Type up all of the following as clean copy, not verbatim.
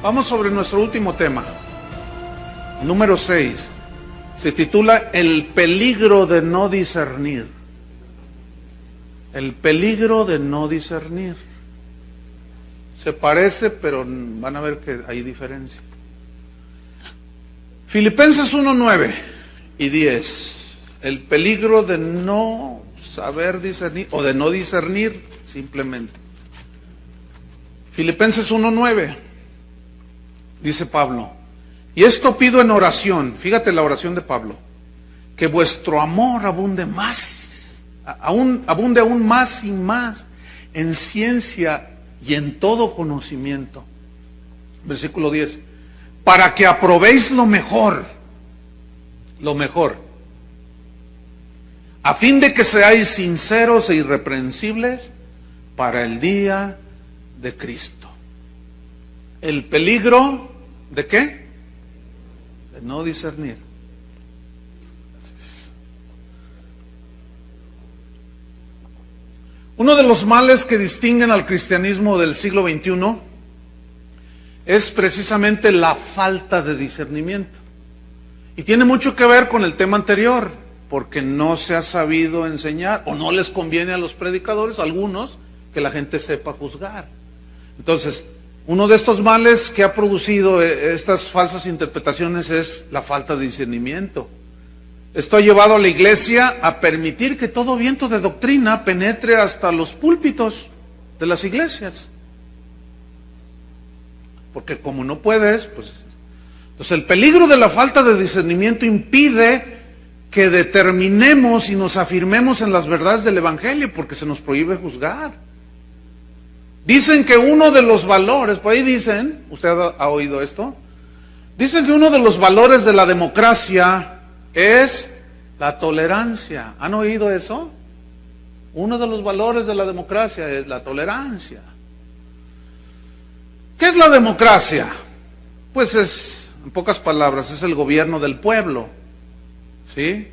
Vamos sobre nuestro último tema, número 6. Se titula El peligro de no discernir. El peligro de no discernir. Se parece, pero van a ver que hay diferencia. Filipenses 1:9 y 10. El peligro de no saber discernir o de no discernir simplemente. Filipenses 1:9. Dice Pablo: y esto pido en oración, fíjate la oración de Pablo, que vuestro amor abunde más, abunde aún más y más en ciencia y en todo conocimiento. Versículo 10. Para que aprobéis lo mejor, a fin de que seáis sinceros e irreprensibles para el día de Cristo. El peligro ¿de qué? De no discernir. Uno de los males que distinguen al cristianismo del siglo XXI es precisamente la falta de discernimiento. Y tiene mucho que ver con el tema anterior, porque no se ha sabido enseñar, o no les conviene a los predicadores, algunos, que la gente sepa juzgar. Entonces, uno de estos males que ha producido estas falsas interpretaciones es la falta de discernimiento. Esto ha llevado a la iglesia a permitir que todo viento de doctrina penetre hasta los púlpitos de las iglesias. Porque como no puedes, pues... Entonces el peligro de la falta de discernimiento impide que determinemos y nos afirmemos en las verdades del Evangelio, porque se nos prohíbe juzgar. Dicen que uno de los valores, por ahí dicen, ¿usted ha oído esto? Dicen que uno de los valores de la democracia es la tolerancia. ¿Han oído eso? Uno de los valores de la democracia es la tolerancia. ¿Qué es la democracia? Pues es, en pocas palabras, es el gobierno del pueblo. ¿Sí?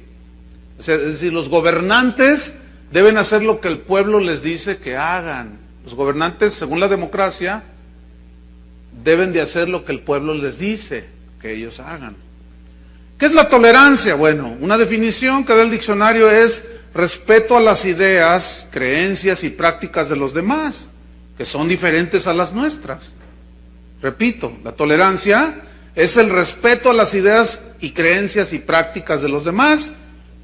Es decir, los gobernantes deben hacer lo que el pueblo les dice que hagan. Los gobernantes, según la democracia, deben de hacer lo que el pueblo les dice que ellos hagan. ¿Qué es la tolerancia? Bueno, una definición que da el diccionario es respeto a las ideas, creencias y prácticas de los demás, que son diferentes a las nuestras. Repito, la tolerancia es el respeto a las ideas y creencias y prácticas de los demás,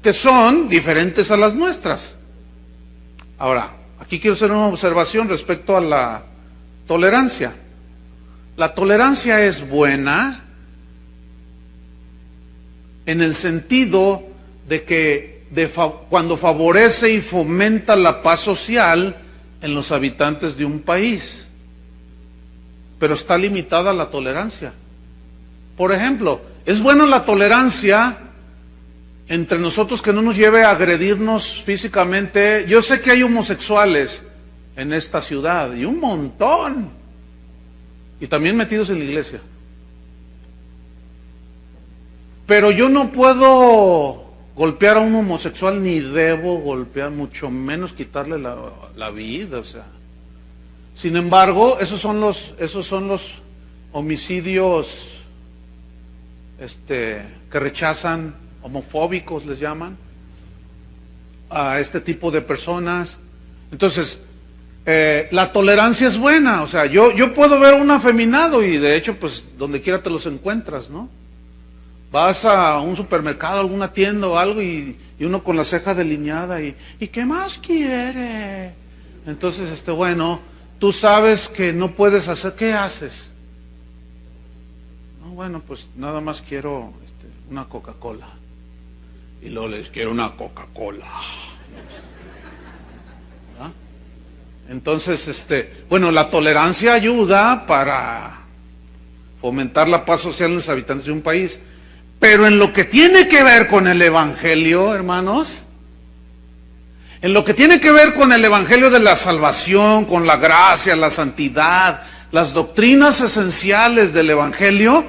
que son diferentes a las nuestras. Ahora, aquí quiero hacer una observación respecto a la tolerancia. La tolerancia es buena en el sentido de que cuando favorece y fomenta la paz social en los habitantes de un país. Pero está limitada la tolerancia. Por ejemplo, es buena la tolerancia entre nosotros que no nos lleve a agredirnos físicamente. Yo sé que hay homosexuales en esta ciudad, y un montón, y también metidos en la iglesia. Pero yo no puedo golpear a un homosexual, ni debo golpear, mucho menos quitarle la vida, o sea. Sin embargo, esos son los homicidios que rechazan, homofóbicos les llaman, a este tipo de personas. Entonces, la tolerancia es buena. O sea, yo puedo ver un afeminado, y de hecho, pues, donde quiera te los encuentras, ¿no? Vas a un supermercado, alguna tienda o algo, y uno con la ceja delineada, ¿y qué más quiere? Entonces, bueno, tú sabes que no puedes hacer, ¿qué haces? No, bueno, pues nada más quiero una Coca-Cola. Y luego les quiero una Coca-Cola. ¿Ah? Entonces, bueno, la tolerancia ayuda para fomentar la paz social en los habitantes de un país. Pero en lo que tiene que ver con el Evangelio, hermanos, en lo que tiene que ver con el Evangelio de la salvación, con la gracia, la santidad, las doctrinas esenciales del Evangelio,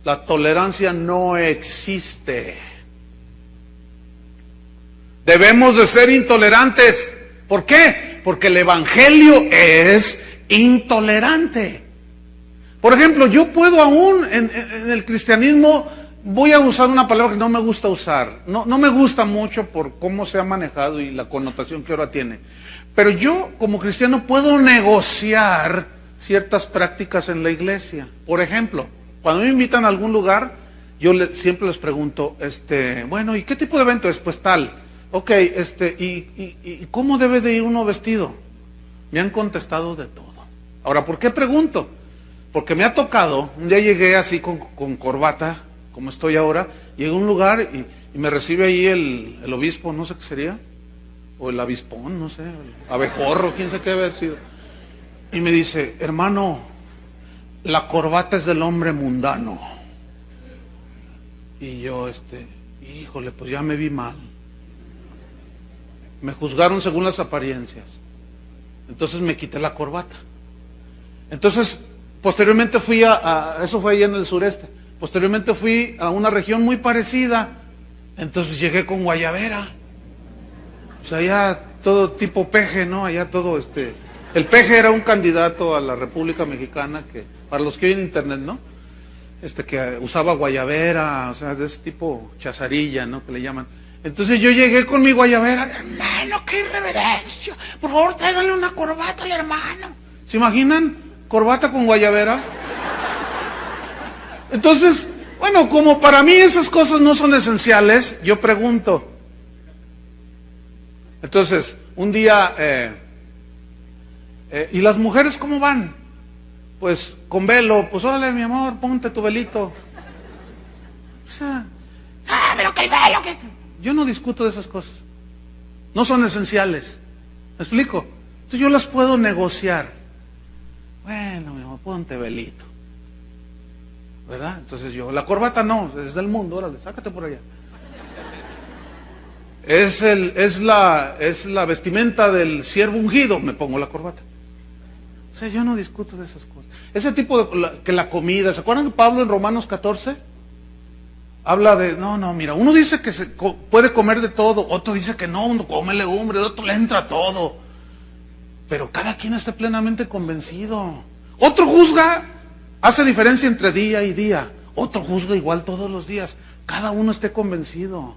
la tolerancia no existe. Debemos de ser intolerantes. ¿Por qué? Porque el Evangelio es intolerante. Por ejemplo, yo puedo aún en el cristianismo, voy a usar una palabra que no me gusta usar, no me gusta mucho por cómo se ha manejado y la connotación que ahora tiene, pero yo como cristiano puedo negociar ciertas prácticas en la iglesia. Por ejemplo, cuando me invitan a algún lugar, yo siempre les pregunto, bueno, ¿y qué tipo de evento es? Pues tal. Ok, ¿y cómo debe de ir uno vestido? Me han contestado de todo. Ahora, ¿por qué pregunto? Porque me ha tocado, un día llegué así con corbata, como estoy ahora, llegué a un lugar y me recibe ahí el obispo, no sé qué sería, o el abispón, no sé, el abejorro, quién sabe qué haber sido. Y me dice, hermano, la corbata es del hombre mundano. Y yo, híjole, pues ya me vi mal. Me juzgaron según las apariencias. Entonces me quité la corbata. Entonces, posteriormente fui eso fue allá en el sureste. Posteriormente fui a una región muy parecida. Entonces llegué con guayabera. O sea, allá todo tipo peje, ¿no? Allá todo el peje era un candidato a la República Mexicana que, para los que oyen internet, ¿no? Que usaba guayabera, o sea, de ese tipo chazarilla, ¿no? Que le llaman. Entonces yo llegué con mi guayabera, hermano, qué irreverencia, por favor tráiganle una corbata al hermano. ¿Se imaginan? Corbata con guayabera. Entonces, bueno, como para mí esas cosas no son esenciales, yo pregunto. Entonces, un día, ¿y las mujeres cómo van? Pues con velo, pues órale mi amor, ponte tu velito. O sea, pero que el velo, que... Yo no discuto de esas cosas. No son esenciales. ¿Me explico? Entonces yo las puedo negociar. Bueno, mi amor, ponte velito. ¿Verdad? Entonces yo, la corbata no, es del mundo, órale, sácate por allá. Es la vestimenta del siervo ungido, me pongo la corbata. O sea, yo no discuto de esas cosas. Ese tipo que la comida, ¿se acuerdan de Pablo en Romanos 14? Habla de, no, mira, uno dice que se puede comer de todo, otro dice que no, uno come legumbre, otro le entra todo. Pero cada quien esté plenamente convencido. Otro juzga, hace diferencia entre día y día. Otro juzga igual todos los días. Cada uno esté convencido.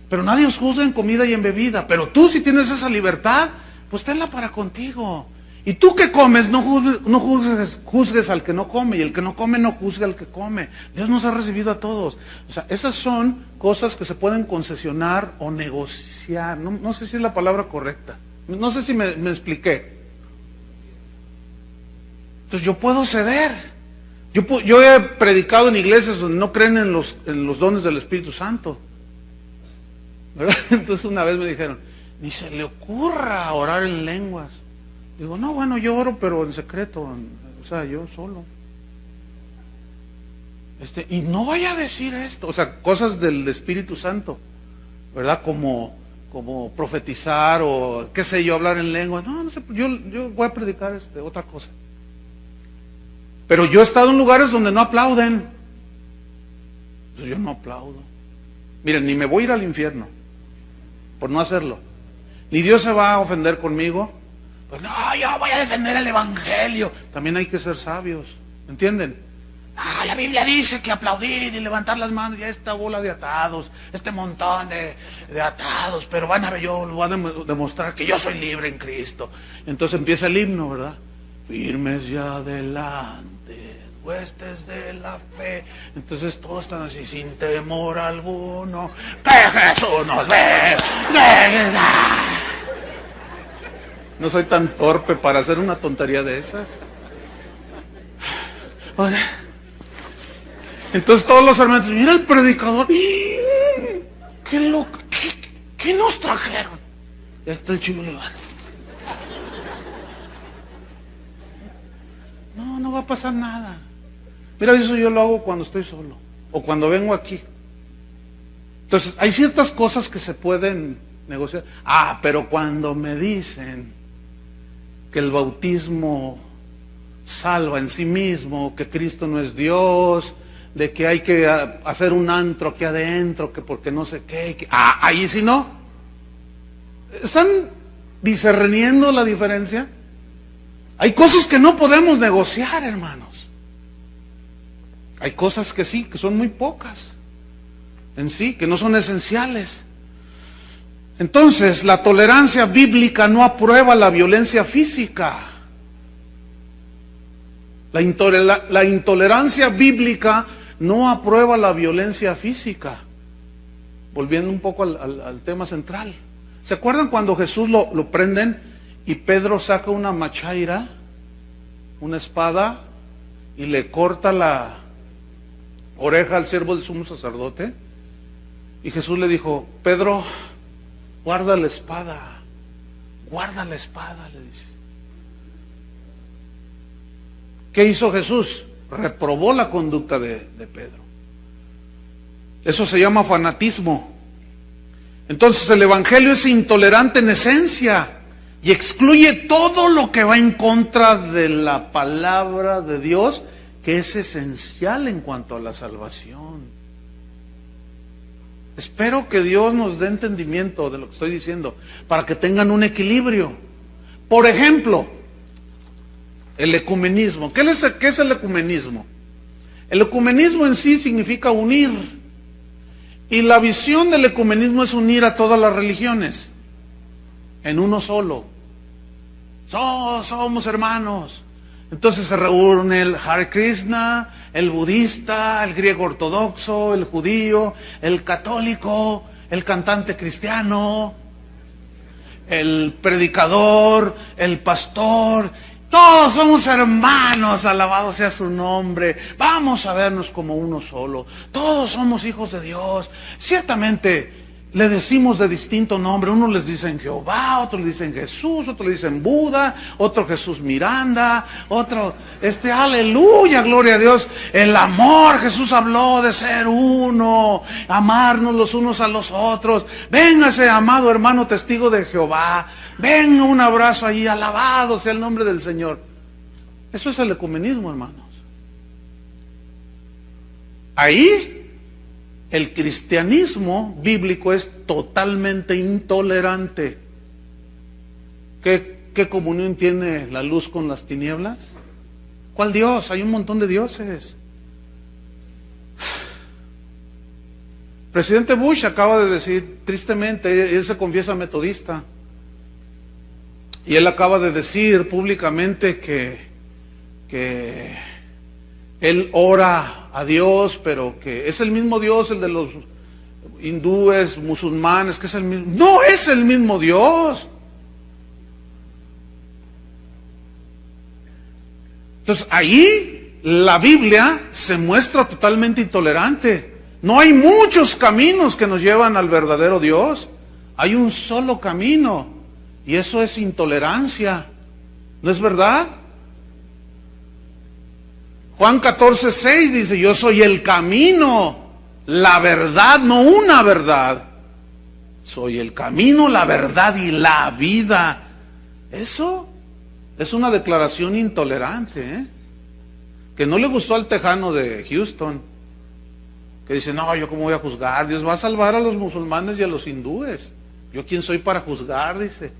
Pero nadie os juzga en comida y en bebida. Pero tú, si tienes esa libertad, pues tenla para contigo. Y tú que comes, no juzgues al que no come, y el que no come no juzgue al que come. Dios nos ha recibido a todos. O sea, esas son cosas que se pueden concesionar o negociar. No sé si es la palabra correcta. No sé si me expliqué. Entonces yo puedo ceder. Yo he predicado en iglesias donde no creen en los dones del Espíritu Santo, ¿verdad? Entonces una vez me dijeron, ni se le ocurra orar en lenguas. Digo, no, bueno, yo oro, pero en secreto, o sea, yo solo. Y no vaya a decir esto, o sea, cosas del Espíritu Santo, ¿verdad? Como profetizar o, qué sé yo, hablar en lengua. No sé, yo voy a predicar otra cosa. Pero yo he estado en lugares donde no aplauden. Entonces yo no aplaudo. Miren, ni me voy a ir al infierno por no hacerlo. Ni Dios se va a ofender conmigo. Pues no, yo voy a defender el evangelio. También hay que ser sabios, ¿entienden? La Biblia dice que aplaudir y levantar las manos, ya esta bola de atados, este montón de atados, pero yo voy a demostrar que yo soy libre en Cristo. Entonces empieza el himno, ¿verdad? Firmes ya adelante, huestes de la fe. Entonces todos están así, sin temor alguno, que Jesús nos ve. No soy tan torpe para hacer una tontería de esas. Entonces todos los hermanos, mira el predicador, ¿qué nos trajeron? Ya está el chivo levantado. No va a pasar nada. Mira, eso yo lo hago cuando estoy solo o cuando vengo aquí. Entonces hay ciertas cosas que se pueden negociar. Pero cuando me dicen que el bautismo salva en sí mismo, que Cristo no es Dios, de que hay que hacer un antro aquí adentro, que porque no sé qué, ahí sí no. ¿Están discerniendo la diferencia? Hay cosas que no podemos negociar, hermanos. Hay cosas que sí, que son muy pocas en sí, que no son esenciales. Entonces, la tolerancia bíblica no aprueba la violencia física. La intolerancia bíblica no aprueba la violencia física. Volviendo un poco al tema central. ¿Se acuerdan cuando Jesús lo prenden y Pedro saca una machaira, una espada, y le corta la oreja al siervo del sumo sacerdote? Y Jesús le dijo: Pedro, guarda la espada, le dice. ¿Qué hizo Jesús? Reprobó la conducta de Pedro. Eso se llama fanatismo. Entonces el Evangelio es intolerante en esencia y excluye todo lo que va en contra de la palabra de Dios, que es esencial en cuanto a la salvación. Espero que Dios nos dé entendimiento de lo que estoy diciendo, para que tengan un equilibrio. Por ejemplo, el ecumenismo. ¿Qué es el ecumenismo? El ecumenismo en sí significa unir. Y la visión del ecumenismo es unir a todas las religiones en uno solo. Somos hermanos. Entonces se reúne el Hare Krishna, el budista, el griego ortodoxo, el judío, el católico, el cantante cristiano, el predicador, el pastor. Todos somos hermanos, alabado sea su nombre. Vamos a vernos como uno solo. Todos somos hijos de Dios. Ciertamente le decimos de distinto nombre. Unos les dicen Jehová, otros le dicen Jesús, otros le dicen Buda, otro Jesús Miranda, otro, aleluya, gloria a Dios. El amor, Jesús habló de ser uno, amarnos los unos a los otros. Véngase, amado hermano testigo de Jehová. Venga, un abrazo allí, alabado sea el nombre del Señor. Eso es el ecumenismo, hermanos. Ahí el cristianismo bíblico es totalmente intolerante. ¿Qué comunión tiene la luz con las tinieblas? ¿Cuál Dios? Hay un montón de dioses. Presidente Bush acaba de decir, tristemente, él se confiesa metodista, y él acaba de decir públicamente que él ora a Dios, pero que es el mismo Dios, el de los hindúes, musulmanes, que es el mismo. No es el mismo Dios. Entonces ahí la Biblia se muestra totalmente intolerante. No hay muchos caminos que nos llevan al verdadero Dios. Hay un solo camino, y eso es intolerancia. ¿No es verdad? Juan 14:6 dice: yo soy el camino, la verdad, no una verdad. Soy el camino, la verdad y la vida. Eso es una declaración intolerante, que no le gustó al tejano de Houston, que dice: no, yo cómo voy a juzgar, Dios va a salvar a los musulmanes y a los hindúes. ¿Yo quién soy para juzgar? Dice.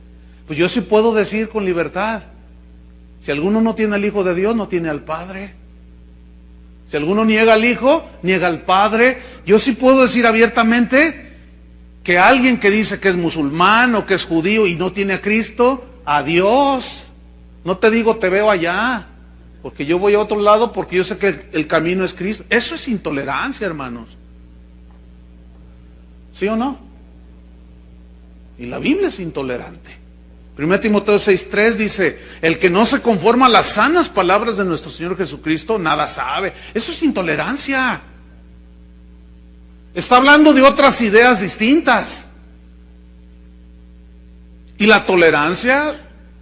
Pues yo sí puedo decir con libertad: si alguno no tiene al Hijo de Dios, no tiene al Padre. Si alguno niega al Hijo, niega al Padre. Yo sí puedo decir abiertamente que alguien que dice que es musulmán o que es judío y no tiene a Cristo, adiós. No te digo te veo allá, porque yo voy a otro lado, porque yo sé que el camino es Cristo. Eso es intolerancia, hermanos. ¿Sí o no? Y la Biblia es intolerante. 1 Timoteo 6:3 dice: el que no se conforma a las sanas palabras de nuestro Señor Jesucristo, nada sabe. Eso es intolerancia. Está hablando de otras ideas distintas. Y la tolerancia,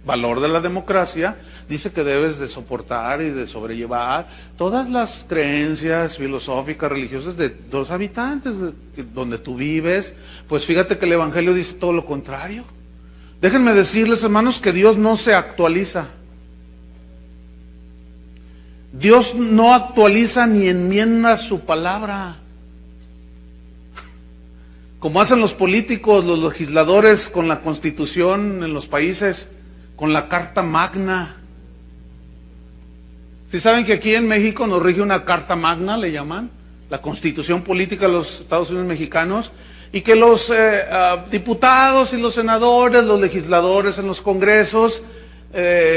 valor de la democracia, dice que debes de soportar y de sobrellevar todas las creencias filosóficas, religiosas de los habitantes donde tú vives. Pues fíjate que el Evangelio dice todo lo contrario. Déjenme decirles, hermanos, que Dios no se actualiza. Dios no actualiza ni enmienda su palabra, como hacen los políticos, los legisladores con la Constitución en los países, con la Carta Magna. ¿Sí saben que aquí en México nos rige una carta magna, le llaman? La Constitución Política de los Estados Unidos Mexicanos, y que los diputados y los senadores, los legisladores en los congresos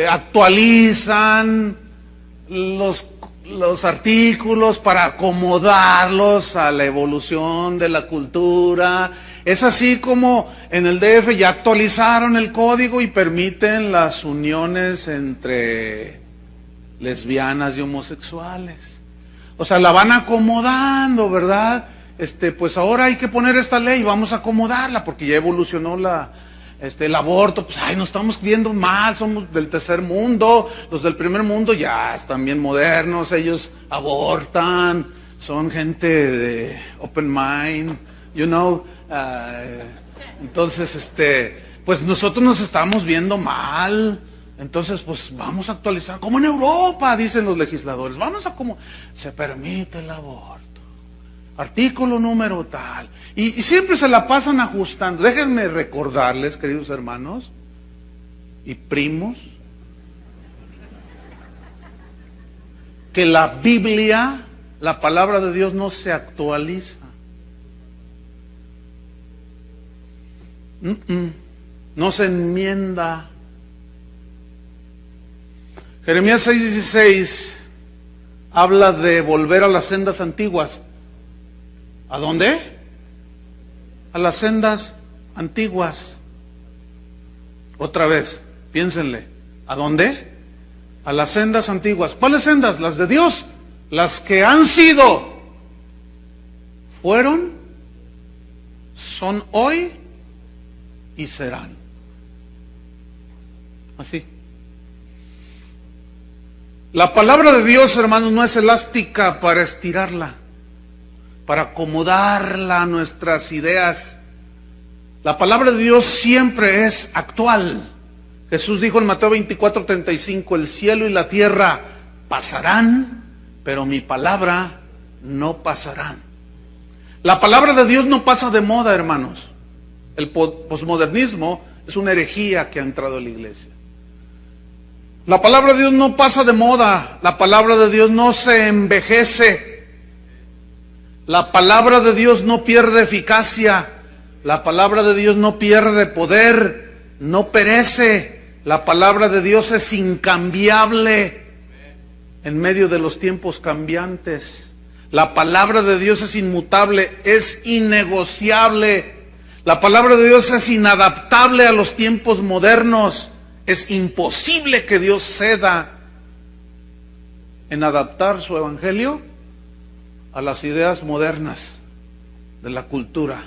actualizan los artículos para acomodarlos a la evolución de la cultura. Es así como en el DF ya actualizaron el código y permiten las uniones entre lesbianas y homosexuales. O sea, la van acomodando, ¿verdad? Pues ahora hay que poner esta ley, vamos a acomodarla, porque ya evolucionó el aborto. Pues, nos estamos viendo mal, somos del tercer mundo, los del primer mundo ya están bien modernos, ellos abortan, son gente de open mind, entonces, pues nosotros nos estamos viendo mal. Entonces, pues vamos a actualizar, como en Europa, dicen los legisladores, se permite el aborto, artículo número tal, y siempre se la pasan ajustando. Déjenme recordarles, queridos hermanos y primos, que la Biblia, la palabra de Dios, no se actualiza. No se enmienda. Jeremías 6:16 habla de volver a las sendas antiguas. ¿A dónde? A las sendas antiguas. Otra vez, piénsenle. ¿A dónde? A las sendas antiguas. ¿Cuáles sendas? Las de Dios. Las que han sido, fueron, son hoy y serán. Así. La palabra de Dios, hermanos, no es elástica para estirarla, para acomodarla a nuestras ideas. La palabra de Dios siempre es actual. Jesús dijo en Mateo 24:35, el cielo y la tierra pasarán, pero mi palabra no pasarán. La palabra de Dios no pasa de moda, hermanos. El posmodernismo es una herejía que ha entrado en la iglesia. La palabra de Dios no pasa de moda, la palabra de Dios no se envejece, la palabra de Dios no pierde eficacia, la palabra de Dios no pierde poder, no perece, la palabra de Dios es incambiable en medio de los tiempos cambiantes. La palabra de Dios es inmutable, es innegociable, la palabra de Dios es inadaptable a los tiempos modernos. Es imposible que Dios ceda en adaptar su evangelio a las ideas modernas de la cultura.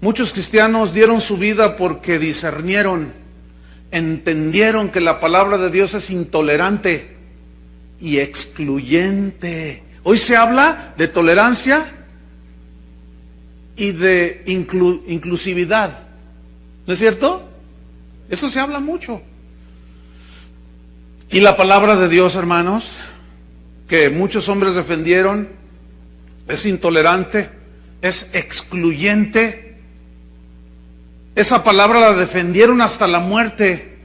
Muchos cristianos dieron su vida porque discernieron, entendieron que la palabra de Dios es intolerante y excluyente. Hoy se habla de tolerancia y de inclusividad, ¿no es cierto? Eso se habla mucho. Y la palabra de Dios, hermanos, que muchos hombres defendieron, es intolerante, es excluyente. Esa palabra la defendieron hasta la muerte.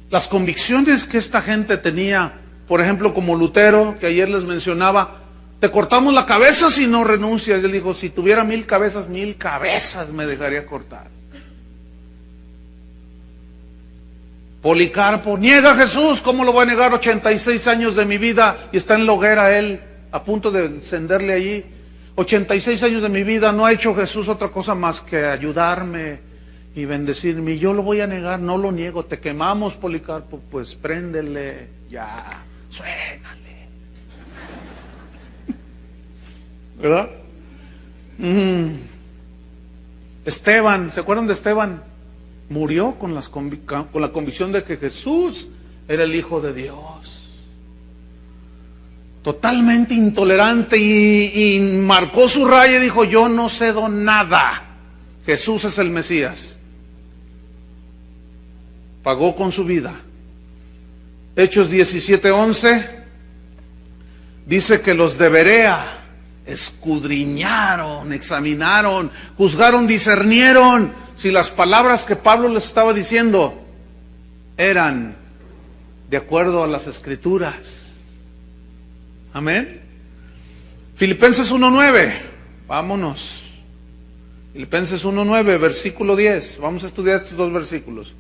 Las convicciones que esta gente tenía, por ejemplo, como Lutero, que ayer les mencionaba, te cortamos la cabeza si no renuncias. Él dijo, si tuviera 1000 cabezas me dejaría cortar. Policarpo, niega a Jesús, ¿cómo lo voy a negar? 86 años de mi vida, y está en la hoguera él, a punto de encenderle allí. 86 años de mi vida, no ha hecho Jesús otra cosa más que ayudarme y bendecirme. Y yo lo voy a negar, no lo niego. Te quemamos, Policarpo, pues préndele, ya, suénale. ¿Verdad? Esteban, ¿se acuerdan de Esteban? Murió con la convicción de que Jesús era el Hijo de Dios. Totalmente intolerante y marcó su raya y dijo, yo no cedo nada. Jesús es el Mesías. Pagó con su vida. Hechos 17:11 dice que los de Berea escudriñaron, examinaron, juzgaron, discernieron si las palabras que Pablo les estaba diciendo eran de acuerdo a las Escrituras. Amén. Filipenses 1:9, vámonos. Filipenses 1:9, versículo 10. Vamos a estudiar estos dos versículos.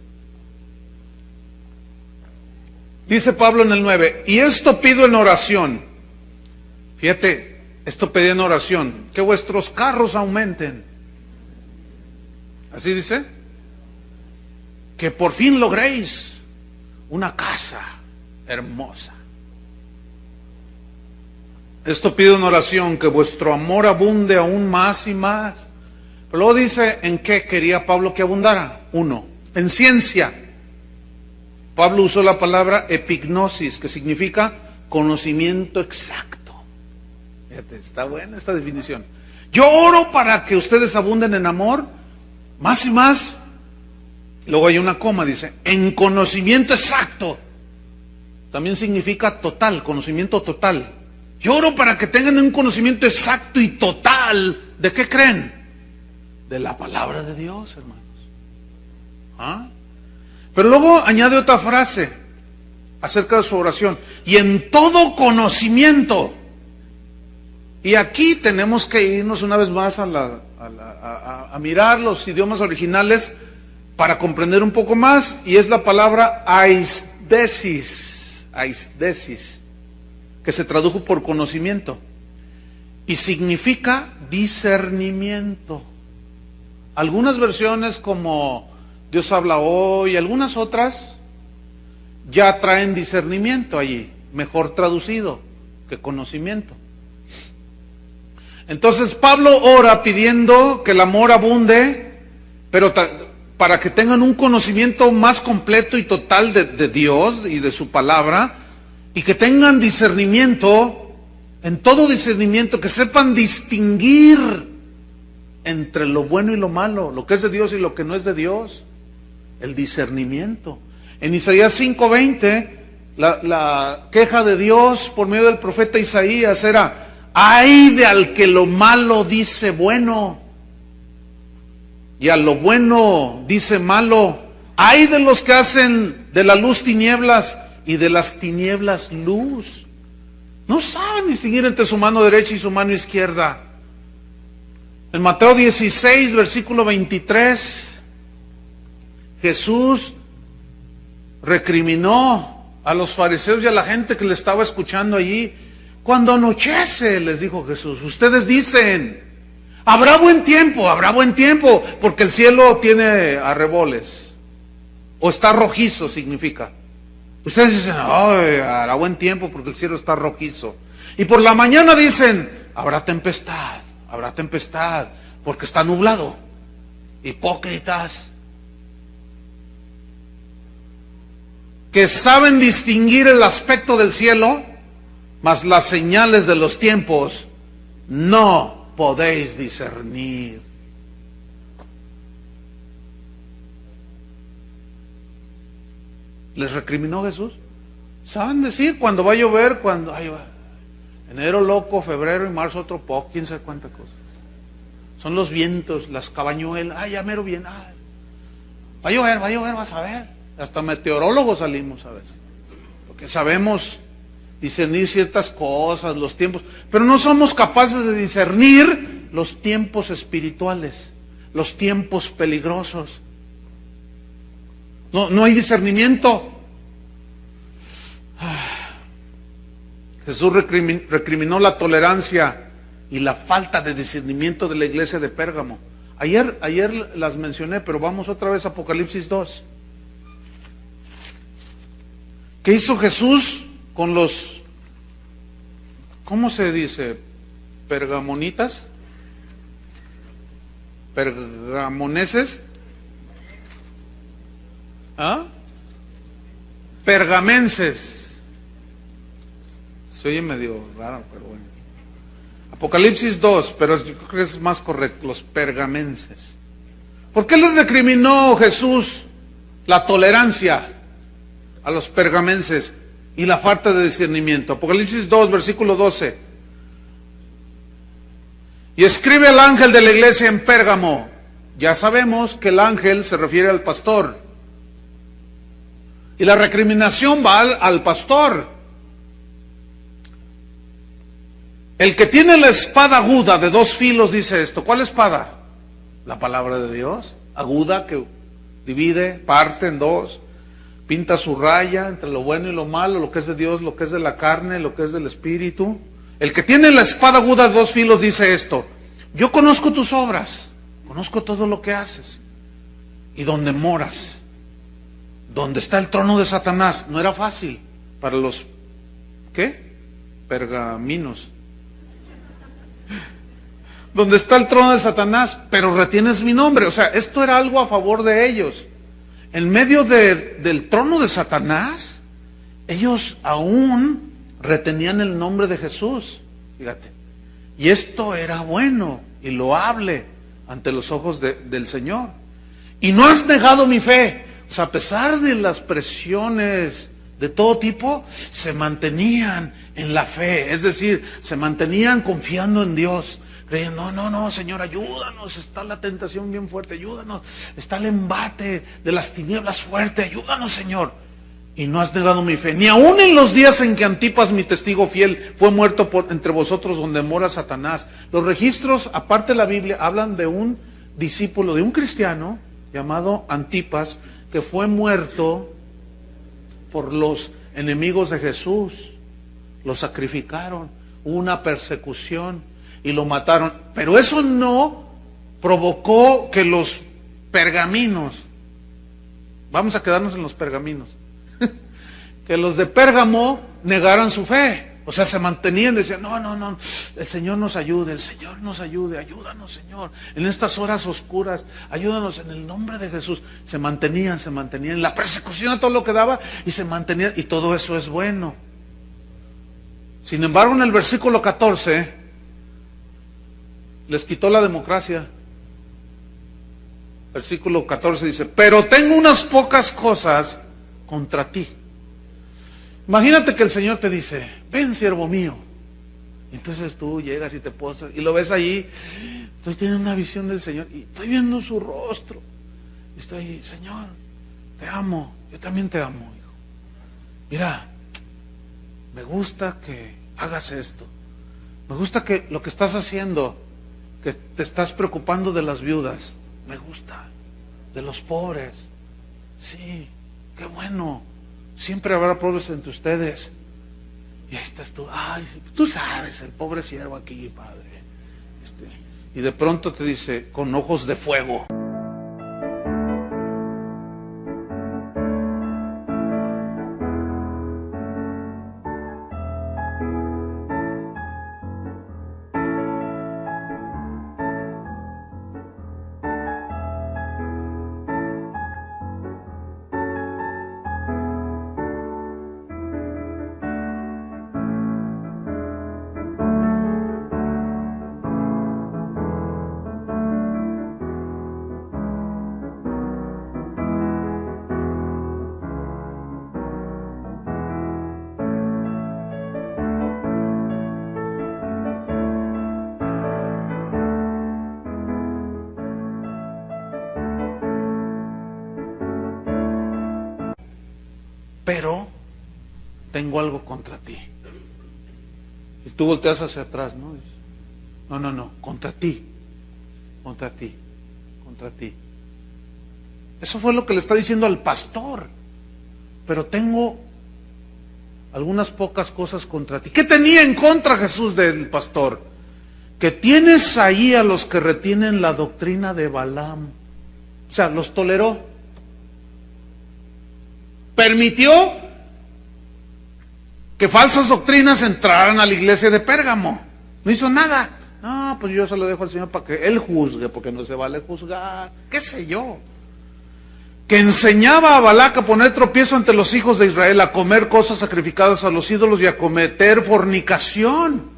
Dice Pablo en el 9, y esto pido en oración. Fíjate, esto pedí en oración, que vuestros carros aumenten. Así dice. Que por fin logréis una casa hermosa. Esto pido en oración, que vuestro amor abunde aún más y más. Pero luego dice, ¿en qué quería Pablo que abundara? 1, en ciencia. Pablo usó la palabra epignosis, que significa conocimiento exacto. Fíjate, está buena esta definición. Yo oro para que ustedes abunden en amor, más y más. Luego hay una coma, dice, en conocimiento exacto. También significa total, conocimiento total. Yo oro para que tengan un conocimiento exacto y total. ¿De qué creen? De la palabra de Dios, hermanos. ¿Ah? Pero luego añade otra frase acerca de su oración. Y en todo conocimiento. Y aquí tenemos que irnos una vez más a mirar los idiomas originales para comprender un poco más. Y es la palabra aidesis, que se tradujo por conocimiento. Y significa discernimiento. Algunas versiones como Dios habla hoy, algunas otras ya traen discernimiento allí, mejor traducido que conocimiento. Entonces Pablo ora pidiendo que el amor abunde, pero para que tengan un conocimiento más completo y total de Dios y de su palabra, y que tengan discernimiento, en todo discernimiento, que sepan distinguir entre lo bueno y lo malo, lo que es de Dios y lo que no es de Dios, el discernimiento. En Isaías 5:20, la queja de Dios por medio del profeta Isaías era, ay de al que lo malo dice bueno, y a lo bueno dice malo, ay de los que hacen de la luz tinieblas y de las tinieblas luz. No saben distinguir entre su mano derecha y su mano izquierda. En Mateo 16, versículo 23, Jesús recriminó a los fariseos y a la gente que le estaba escuchando allí. Cuando anochece, les dijo Jesús, ustedes dicen, habrá buen tiempo, porque el cielo tiene arreboles, o está rojizo significa. Ustedes dicen, hará buen tiempo porque el cielo está rojizo. Y por la mañana dicen, habrá tempestad, porque está nublado. Hipócritas, que saben distinguir el aspecto del cielo, mas las señales de los tiempos no podéis discernir. ¿Les recriminó Jesús? ¿Saben decir cuando va a llover? Cuando enero loco, febrero y marzo otro poco, quién sabe cuánta cosa. Son los vientos, las cabañuelas, ya mero bien, va a llover, vas a ver. Hasta meteorólogos salimos a veces, porque sabemos discernir ciertas cosas, los tiempos, pero no somos capaces de discernir los tiempos espirituales, los tiempos peligrosos. No hay discernimiento. Jesús recriminó la tolerancia y la falta de discernimiento de la iglesia de Pérgamo. Ayer las mencioné, pero vamos otra vez a Apocalipsis 2. ¿Qué hizo Jesús con los, ¿cómo se dice? ¿Pergamonitas? ¿Pergamoneses? Pergamenses. Se oye medio raro, pero bueno. Apocalipsis 2, pero yo creo que es más correcto, los pergamenses. ¿Por qué les recriminó Jesús la tolerancia a los pergamenses y la falta de discernimiento? Apocalipsis 2, versículo 12. Y escribe al ángel de la iglesia en Pérgamo. Ya sabemos que el ángel se refiere al pastor. Y la recriminación va al pastor. El que tiene la espada aguda de 2 filos dice esto. ¿Cuál espada? La palabra de Dios, aguda, que divide, parte en 2, pinta su raya entre lo bueno y lo malo, lo que es de Dios, lo que es de la carne, lo que es del espíritu. El que tiene la espada aguda de 2 filos dice esto: yo conozco tus obras, conozco todo lo que haces y donde moras, donde está el trono de Satanás. No era fácil para los, ¿qué? Pergaminos. Donde está el trono de Satanás, pero retienes mi nombre. O sea, esto era algo a favor de ellos. En medio del trono de Satanás, ellos aún retenían el nombre de Jesús. Fíjate. Y esto era bueno y loable ante los ojos del Señor. Y no has negado mi fe. O sea, a pesar de las presiones de todo tipo, se mantenían en la fe. Es decir, se mantenían confiando en Dios. Creyendo, no, Señor, ayúdanos, está la tentación bien fuerte, ayúdanos, está el embate de las tinieblas fuerte, ayúdanos, Señor. Y no has negado mi fe, ni aun en los días en que Antipas, mi testigo fiel, fue muerto entre vosotros donde mora Satanás. Los registros, aparte de la Biblia, hablan de un discípulo, de un cristiano llamado Antipas, que fue muerto por los enemigos de Jesús. Lo sacrificaron, hubo una persecución y lo mataron. Pero eso no provocó que los pergaminos, vamos a quedarnos en los pergaminos, que los de Pérgamo negaran su fe. O sea, se mantenían, decían, no, el Señor nos ayude, ayúdanos, Señor, en estas horas oscuras, ayúdanos en el nombre de Jesús. Se mantenían, la persecución a todo lo que daba, y se mantenían, y todo eso es bueno. Sin embargo, en el versículo 14, les quitó la democracia. Versículo 14 dice: pero tengo unas pocas cosas contra ti. Imagínate que el Señor te dice: ven, siervo mío. Entonces tú llegas y te postras y lo ves allí. Estoy teniendo una visión del Señor y estoy viendo su rostro. Estoy, Señor, te amo, yo también te amo, hijo. Mira, me gusta que hagas esto. Me gusta que lo que estás haciendo, que te estás preocupando de las viudas. Me gusta. De los pobres. Sí, qué bueno. Siempre habrá pobres entre ustedes. Y ahí estás tú. Ay, tú sabes, el pobre siervo aquí, padre. Y de pronto te dice, con ojos de fuego. Pero tengo algo contra ti. Y tú volteas hacia atrás, ¿no? No, contra ti. Eso fue lo que le está diciendo al pastor. Pero tengo algunas pocas cosas contra ti. ¿Qué tenía en contra Jesús del pastor? Que tienes ahí a los que retienen la doctrina de Balaam. O sea, los toleró. Permitió que falsas doctrinas entraran a la iglesia de Pérgamo. No hizo nada. No, pues yo se lo dejo al Señor para que Él juzgue, porque no se vale juzgar. ¿Qué sé yo? Que enseñaba a Balac a poner tropiezo ante los hijos de Israel, a comer cosas sacrificadas a los ídolos y a cometer fornicación.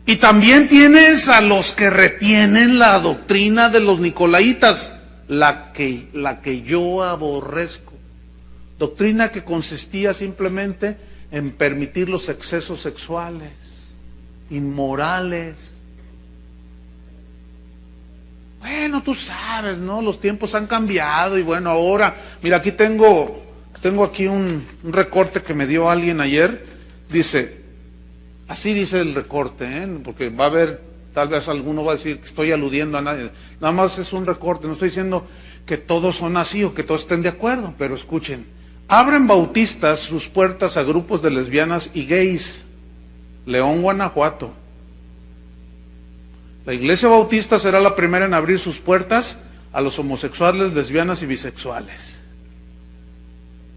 Y también tienes a los que retienen la doctrina de los nicolaitas, la que yo aborrezco. Doctrina que consistía simplemente en permitir los excesos sexuales, inmorales. Bueno, tú sabes, ¿no? Los tiempos han cambiado y bueno, ahora, mira, aquí tengo tengo aquí un recorte que me dio alguien ayer. Dice, así dice el recorte, porque va a haber, tal vez alguno va a decir que estoy aludiendo a nadie. Nada más es un recorte, no estoy diciendo que todos son así o que todos estén de acuerdo, pero escuchen. Abren bautistas sus puertas a grupos de lesbianas y gays. León, Guanajuato. La iglesia bautista será la primera en abrir sus puertas a los homosexuales, lesbianas y bisexuales.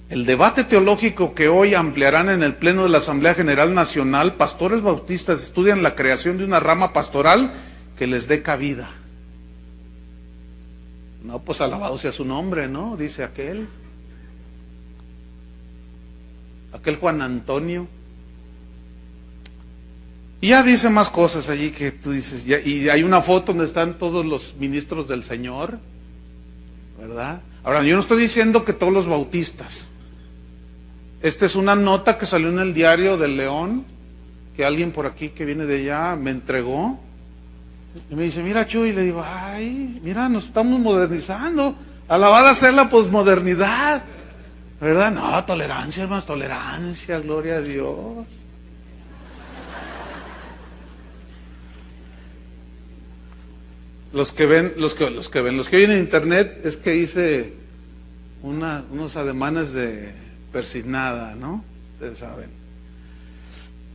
El debate teológico que hoy ampliarán en el Pleno de la Asamblea General Nacional, pastores bautistas estudian la creación de una rama pastoral que les dé cabida. No, pues alabado sea su nombre, ¿no? Dice aquel Juan Antonio. Y ya dice más cosas allí que tú dices, y hay una foto donde están todos los ministros del Señor, ¿verdad? Ahora, yo no estoy diciendo que todos los bautistas. Esta es una nota que salió en el Diario del León, que alguien por aquí que viene de allá me entregó, y me dice, mira Chuy, y le digo, ay, mira, nos estamos modernizando, alabada sea la posmodernidad, ¿verdad? No, tolerancia, hermanos, tolerancia, gloria a Dios. Los que oyen en internet es que hice unos ademanes de persignada, ¿no? Ustedes saben.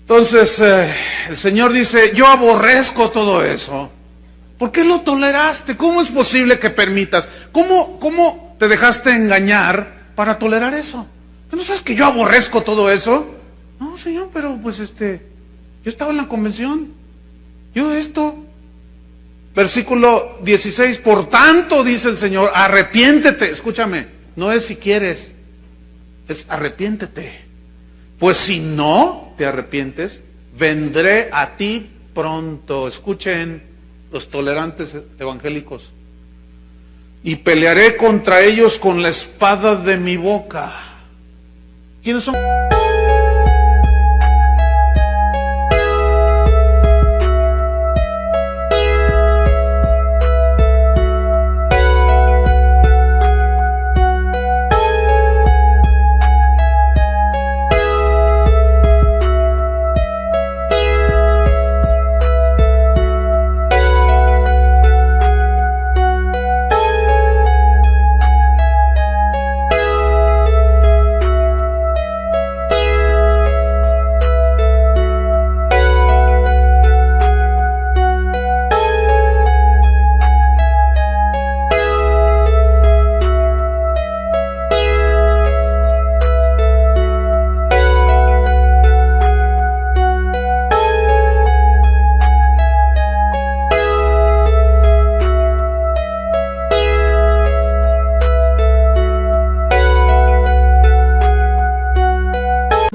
Entonces, el Señor dice, yo aborrezco todo eso. ¿Por qué lo toleraste? ¿Cómo es posible que permitas? ¿Cómo te dejaste engañar para tolerar eso? ¿No sabes que yo aborrezco todo eso? No, Señor, pero pues yo estaba en la convención. Versículo 16, por tanto, dice el Señor, arrepiéntete. Escúchame, no es si quieres, es arrepiéntete. Pues si no te arrepientes, vendré a ti pronto. Escuchen los tolerantes evangélicos. Y pelearé contra ellos con la espada de mi boca. ¿Quiénes son?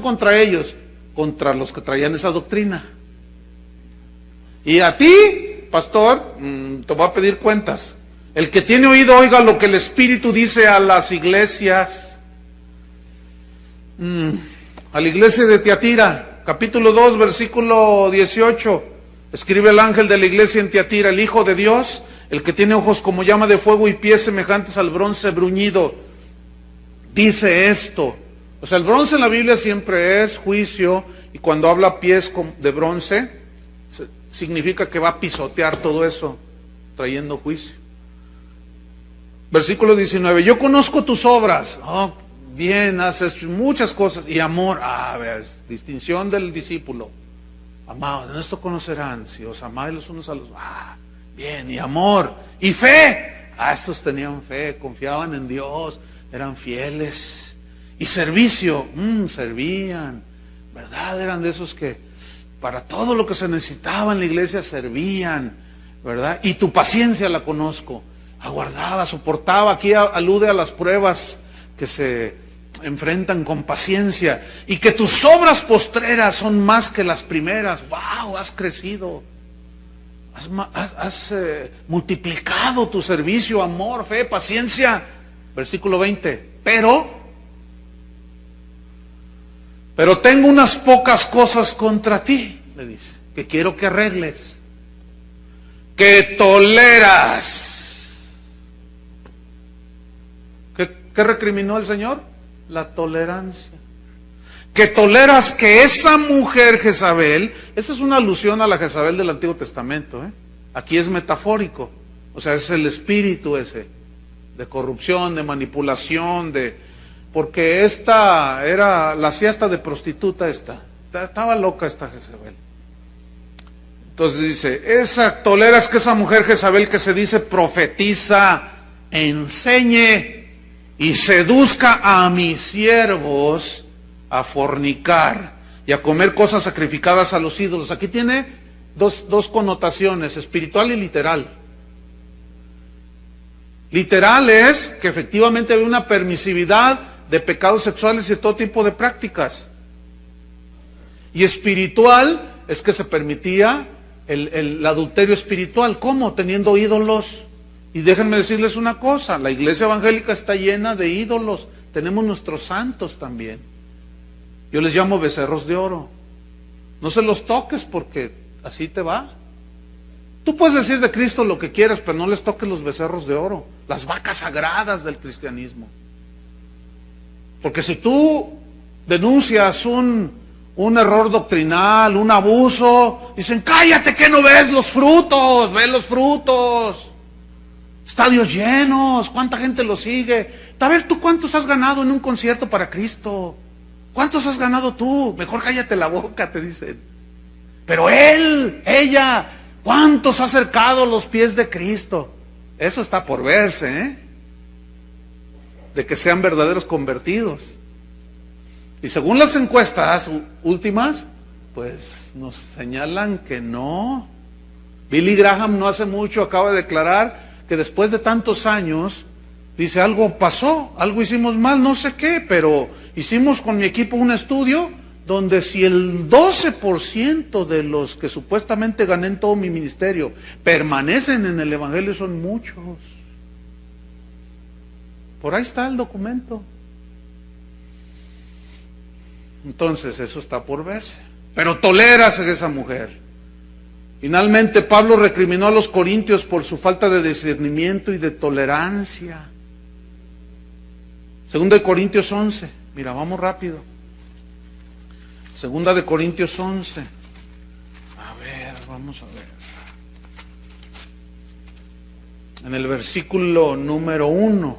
Contra ellos, contra los que traían esa doctrina. Y a ti, pastor, te voy a pedir cuentas. El que tiene oído, oiga lo que el Espíritu dice a las iglesias. A la iglesia de Tiatira, capítulo 2, versículo 18. Escribe el ángel de la iglesia en Tiatira, el Hijo de Dios, el que tiene ojos como llama de fuego y pies semejantes al bronce bruñido, dice esto. O sea, el bronce en la Biblia siempre es juicio, y cuando habla pies de bronce, significa que va a pisotear todo eso, trayendo juicio. Versículo 19, yo conozco tus obras. Oh, bien, has hecho muchas cosas. Y amor, ves, distinción del discípulo. Amados, en esto conocerán, si os amáis los unos a los... bien, y amor, y fe. Estos tenían fe, confiaban en Dios, eran fieles. Y servicio, servían, ¿verdad? Eran de esos que para todo lo que se necesitaba en la iglesia servían, ¿verdad? Y tu paciencia la conozco, aguardaba, soportaba. Aquí alude a las pruebas que se enfrentan con paciencia, y que tus obras postreras son más que las primeras. ¡Wow! Has crecido, has multiplicado tu servicio, amor, fe, paciencia. Versículo 20, pero tengo unas pocas cosas contra ti, le dice, que quiero que arregles, que toleras. ¿Qué recriminó el Señor? La tolerancia. Que toleras que esa mujer Jezabel, esa es una alusión a la Jezabel del Antiguo Testamento, ¿eh? Aquí es metafórico, o sea, es el espíritu ese, de corrupción, de manipulación, porque esta era, la hacía hasta de prostituta estaba loca esta Jezabel. Entonces dice, toleras que esa mujer Jezabel que se dice profetiza, enseñe y seduzca a mis siervos a fornicar y a comer cosas sacrificadas a los ídolos. Aquí tiene dos connotaciones, espiritual y literal. Literal es que efectivamente había una permisividad de pecados sexuales y de todo tipo de prácticas. Y espiritual es que se permitía el adulterio espiritual. ¿Cómo? Teniendo ídolos. Y déjenme decirles una cosa, la iglesia evangélica está llena de ídolos. Tenemos nuestros santos también. Yo les llamo becerros de oro. No se los toques porque así te va. Tú puedes decir de Cristo lo que quieras, pero no les toques los becerros de oro, las vacas sagradas del cristianismo. Porque si tú denuncias un error doctrinal, un abuso, dicen, cállate que no ves los frutos, ve los frutos. Estadios llenos, ¿cuánta gente lo sigue? A ver, ¿tú cuántos has ganado en un concierto para Cristo? ¿Cuántos has ganado tú? Mejor cállate la boca, te dicen. Pero él, ella, ¿cuántos ha acercado los pies de Cristo? Eso está por verse, ¿eh? De que sean verdaderos convertidos. Y según las encuestas últimas, pues nos señalan que no. Billy Graham no hace mucho acaba de declarar que después de tantos años, dice, algo pasó, algo hicimos mal, no sé qué, pero hicimos con mi equipo un estudio donde si el 12% de los que supuestamente gané en todo mi ministerio permanecen en el Evangelio, son muchos. Por ahí está el documento. Entonces, eso está por verse. Pero toleras a esa mujer. Finalmente, Pablo recriminó a los corintios por su falta de discernimiento y de tolerancia. Segunda de Corintios 11. Mira, vamos rápido. Segunda de Corintios 11. A ver, vamos a ver. En el versículo número 1.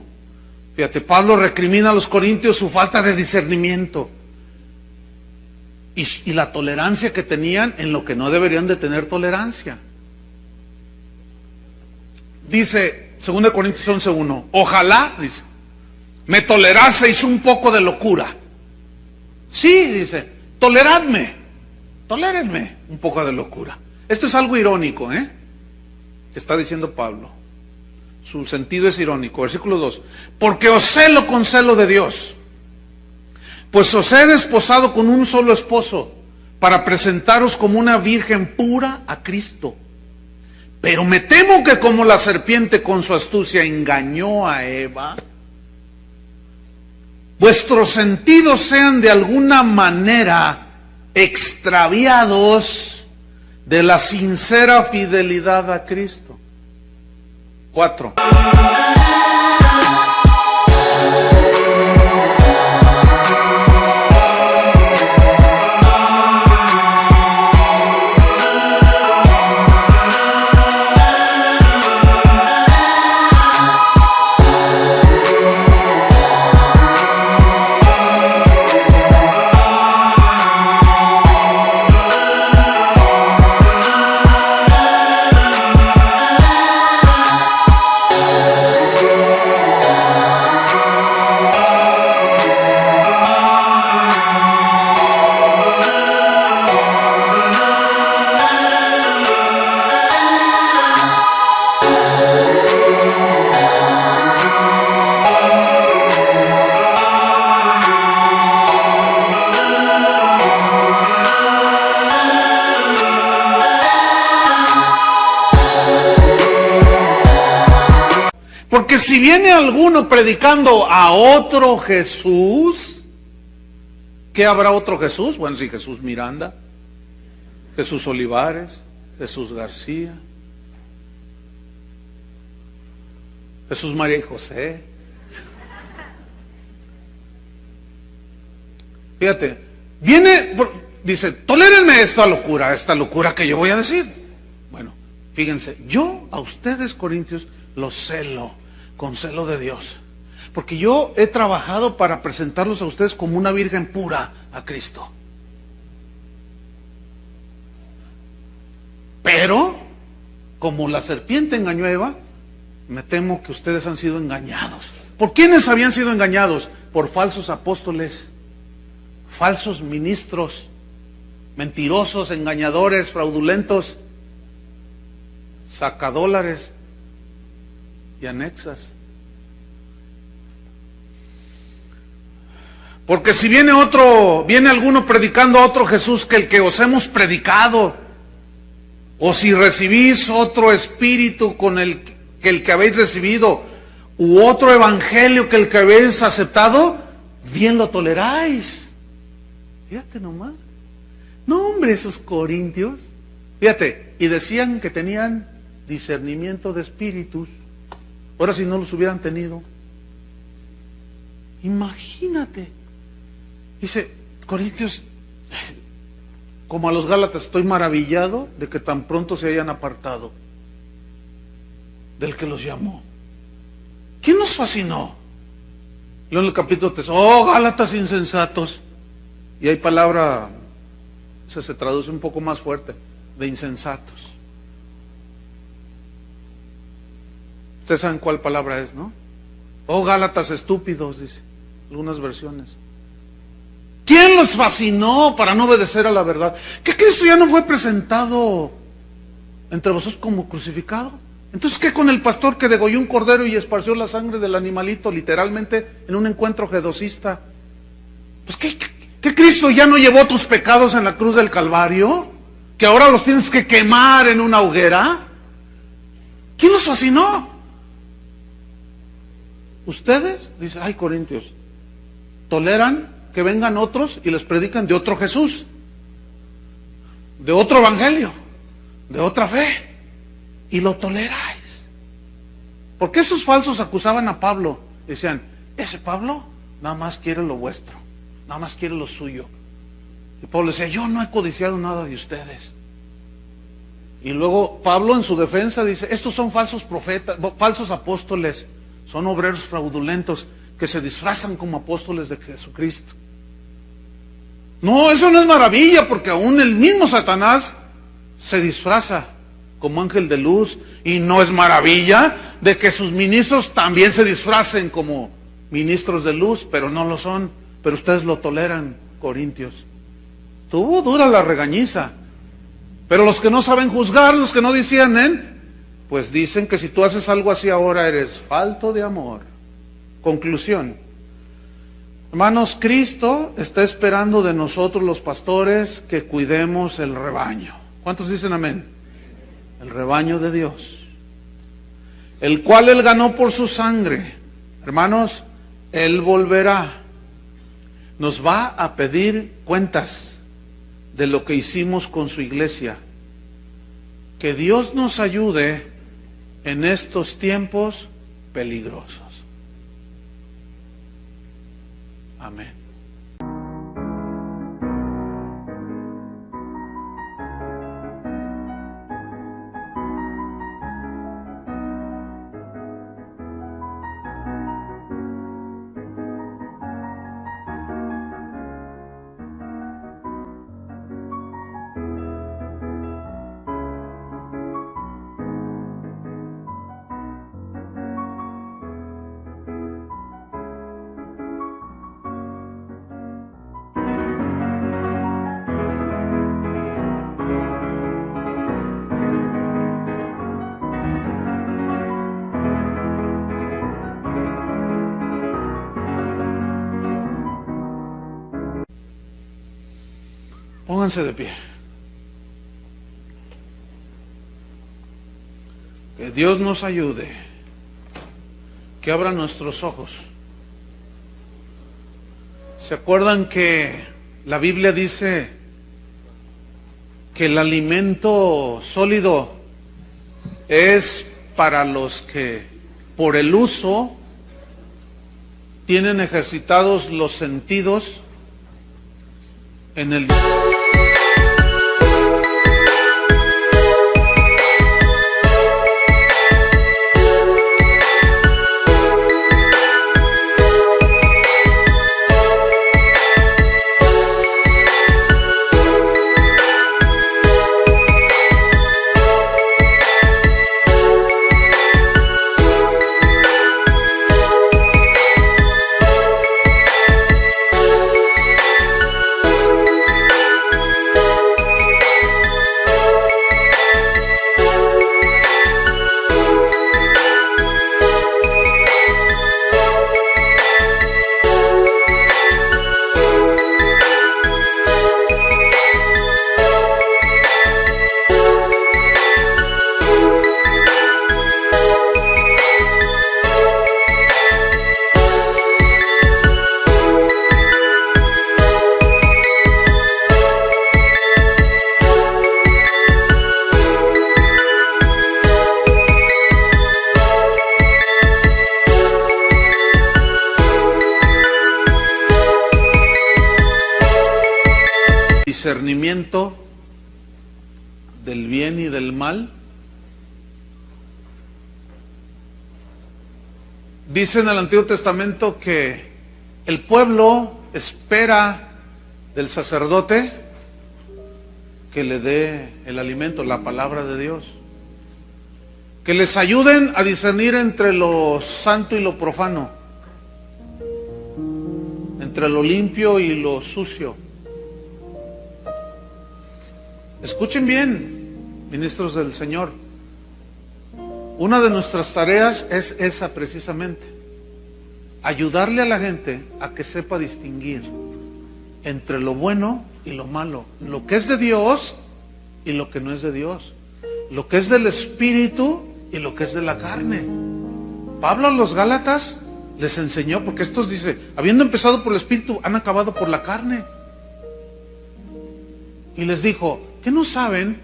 Fíjate, Pablo recrimina a los corintios su falta de discernimiento. Y la tolerancia que tenían en lo que no deberían de tener tolerancia. Dice, 2 Corintios 11:1, ojalá, dice, me toleraseis un poco de locura. Sí, dice, toleradme, tolérenme un poco de locura. Esto es algo irónico, ¿eh? Que está diciendo Pablo. Su sentido es irónico. Versículo 2, porque os celo con celo de Dios, pues os he desposado con un solo esposo, para presentaros como una virgen pura a Cristo. Pero me temo que como la serpiente con su astucia engañó a Eva, vuestros sentidos sean de alguna manera extraviados de la sincera fidelidad a Cristo. 4. Porque si viene alguno predicando a otro Jesús, ¿qué habrá otro Jesús? Bueno, sí, Jesús Miranda, Jesús Olivares, Jesús García, Jesús María y José. Fíjate, dice, tolérenme esta locura que yo voy a decir. Bueno, fíjense, yo a ustedes, corintios, los celo, con celo de Dios. Porque yo he trabajado para presentarlos a ustedes como una virgen pura a Cristo. Pero, como la serpiente engañó a Eva, me temo que ustedes han sido engañados. ¿Por quiénes habían sido engañados? Por falsos apóstoles, falsos ministros, mentirosos, engañadores, fraudulentos, sacadólares y anexas. Porque si viene alguno predicando a otro Jesús que el que os hemos predicado, o si recibís otro espíritu con el que habéis recibido, u otro evangelio que el que habéis aceptado, bien lo toleráis. Fíjate nomás. No, hombre, esos corintios. Fíjate, y decían que tenían discernimiento de espíritus. Ahora si no los hubieran tenido. Imagínate. Dice, Corintios, como a los Gálatas, estoy maravillado de que tan pronto se hayan apartado del que los llamó. ¿Quién nos fascinó? Luego en el capítulo 3, oh Gálatas insensatos. Y hay palabra, se traduce un poco más fuerte, de insensatos. Ustedes saben cuál palabra es, ¿no? Oh Gálatas estúpidos, dice algunas versiones. ¿Quién los fascinó para no obedecer a la verdad? ¿Que Cristo ya no fue presentado entre vosotros como crucificado? Entonces, ¿qué con el pastor que degolló un cordero y esparció la sangre del animalito literalmente en un encuentro gedocista? Pues, ¿qué Cristo ya no llevó tus pecados en la cruz del Calvario? ¿Que ahora los tienes que quemar en una hoguera? ¿Quién los fascinó? ¿Ustedes? Dice, ay, Corintios, toleran que vengan otros y les predican de otro Jesús, de otro evangelio, de otra fe, y lo toleráis. Porque esos falsos acusaban a Pablo, decían, ese Pablo nada más quiere lo vuestro, nada más quiere lo suyo. Y Pablo decía, yo no he codiciado nada de ustedes. Y luego Pablo en su defensa dice, estos son falsos profetas, falsos apóstoles, son obreros fraudulentos que se disfrazan como apóstoles de Jesucristo. No, eso no es maravilla, porque aún el mismo Satanás se disfraza como ángel de luz, y no es maravilla de que sus ministros también se disfracen como ministros de luz, pero no lo son, pero ustedes lo toleran, Corintios. Tuvo dura la regañiza, pero los que no saben juzgar, los que no disciernen, pues dicen que si tú haces algo así ahora eres falto de amor. Conclusión. Hermanos, Cristo está esperando de nosotros los pastores que cuidemos el rebaño. ¿Cuántos dicen amén? El rebaño de Dios, el cual Él ganó por su sangre. Hermanos, Él volverá. Nos va a pedir cuentas de lo que hicimos con su iglesia. Que Dios nos ayude en estos tiempos peligrosos. Amén. Pónganse de pie. Que Dios nos ayude, que abra nuestros ojos. ¿Se acuerdan que la Biblia dice que el alimento sólido es para los que por el uso tienen ejercitados los sentidos en el... discernimiento del bien y del mal. Dice en el Antiguo Testamento que el pueblo espera del sacerdote que le dé el alimento, la palabra de Dios, que les ayuden a discernir entre lo santo y lo profano, entre lo limpio y lo sucio. Escuchen bien, ministros del Señor, una de nuestras tareas es esa precisamente, ayudarle a la gente a que sepa distinguir entre lo bueno y lo malo, lo que es de Dios y lo que no es de Dios, lo que es del Espíritu y lo que es de la carne. Pablo a los Gálatas les enseñó, porque estos dice, habiendo empezado por el Espíritu, han acabado por la carne. Y les dijo, ¿qué no saben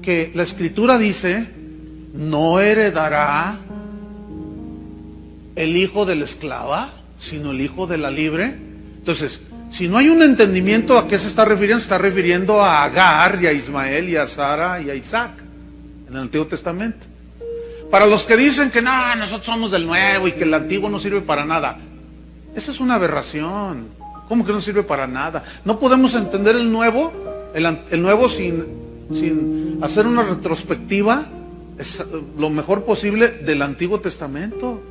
que la Escritura dice, no heredará el hijo de la esclava, sino el hijo de la libre? Entonces, si no hay un entendimiento, ¿a qué se está refiriendo? Se está refiriendo a Agar y a Ismael y a Sara y a Isaac en el Antiguo Testamento. Para los que dicen que no, nosotros somos del nuevo y que el antiguo no sirve para nada, eso es una aberración. ¿Cómo que no sirve para nada? No podemos entender el nuevo sin hacer una retrospectiva lo mejor posible del Antiguo Testamento.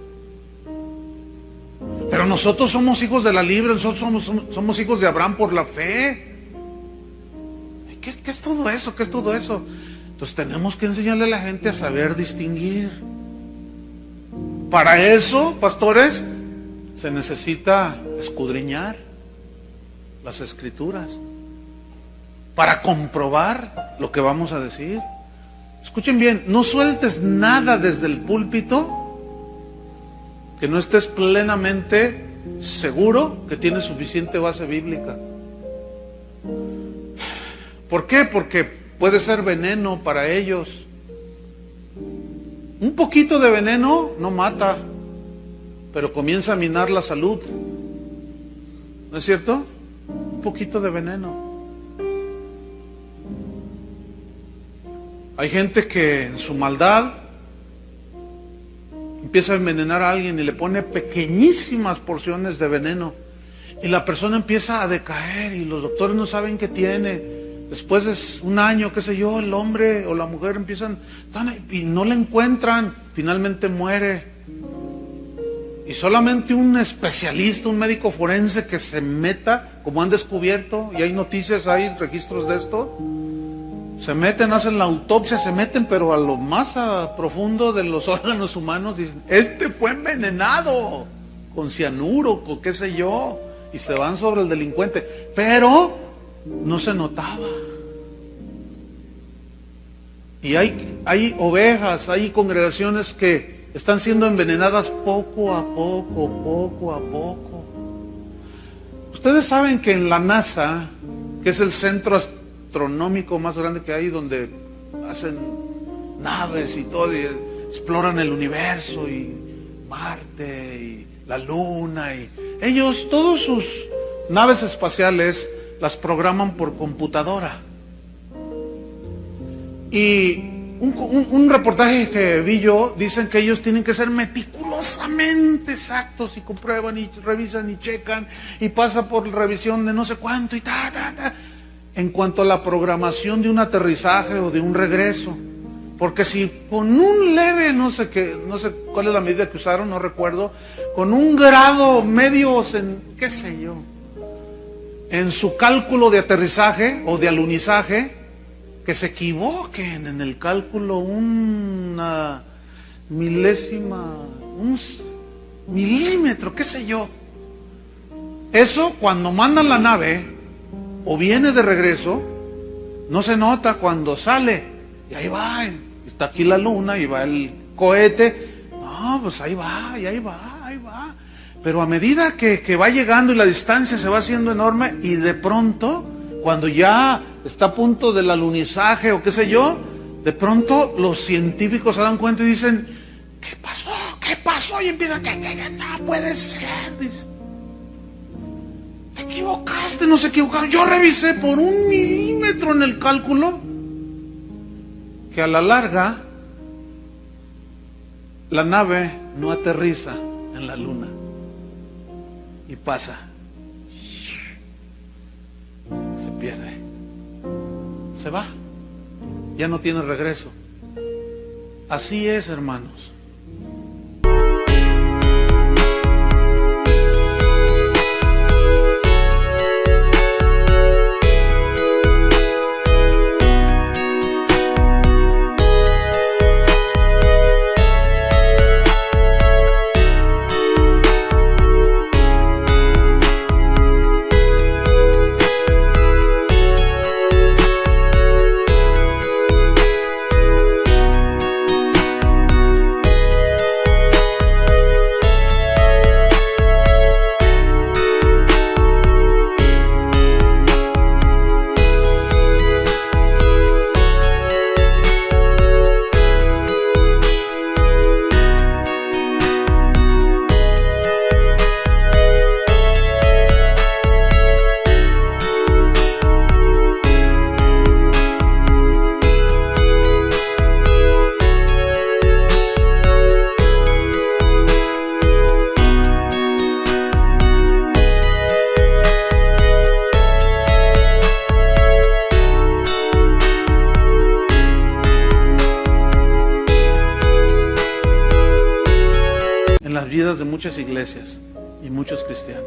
Pero nosotros somos hijos de la libre, nosotros somos hijos de Abraham por la fe. ¿Qué es todo eso? ¿Qué es todo eso? Entonces tenemos que enseñarle a la gente a saber distinguir. Para eso, pastores, se necesita escudriñar las Escrituras para comprobar lo que vamos a decir. Escuchen bien, no sueltes nada desde el púlpito que no estés plenamente seguro que tiene suficiente base bíblica. ¿Por qué? Porque puede ser veneno para ellos. Un poquito de veneno no mata, pero comienza a minar la salud. ¿No es cierto? Un poquito de veneno. Hay gente que en su maldad empieza a envenenar a alguien y le pone pequeñísimas porciones de veneno y la persona empieza a decaer y los doctores no saben qué tiene. Después de un año, qué sé yo, el hombre o la mujer empiezan y no la encuentran, finalmente muere. Y solamente un especialista, un médico forense que se meta, como han descubierto, y hay noticias, hay registros de esto, se meten, hacen la autopsia, se meten, pero a lo más profundo de los órganos humanos, dicen, este fue envenenado con cianuro, con qué sé yo, y se van sobre el delincuente, pero no se notaba. Y hay ovejas, hay congregaciones que están siendo envenenadas poco a poco. Ustedes saben que en la NASA, que es el centro astronómico más grande que hay, donde hacen naves y todo, y exploran el universo y Marte y la Luna, y ellos, todos sus naves espaciales las programan por computadora. Y un reportaje que vi yo, dicen que ellos tienen que ser meticulosamente exactos y comprueban y revisan y checan y pasa por revisión de no sé cuánto y en cuanto a la programación de un aterrizaje o de un regreso. Porque si con un leve, no sé cuál es la medida que usaron, no recuerdo, con un grado medio, qué sé yo, en su cálculo de aterrizaje o de alunizaje, que se equivoquen en el cálculo una milésima, un milímetro, qué sé yo. Eso cuando mandan la nave o viene de regreso, no se nota cuando sale. Y ahí va, está aquí la luna y va el cohete. No, pues ahí va, y ahí va, ahí va. Pero a medida que va llegando y la distancia se va haciendo enorme y de pronto, cuando ya está a punto del alunizaje o qué sé yo, de pronto los científicos se dan cuenta y dicen, ¿qué pasó? ¿Qué pasó? Y empiezan, no puede ser, dice. Te equivocaste, no se equivocaron. Yo revisé por 1 milímetro en el cálculo, que a la larga la nave no aterriza en la luna y pasa, se pierde, se va, ya no tiene regreso. Así es, hermanos. De muchas iglesias y muchos cristianos.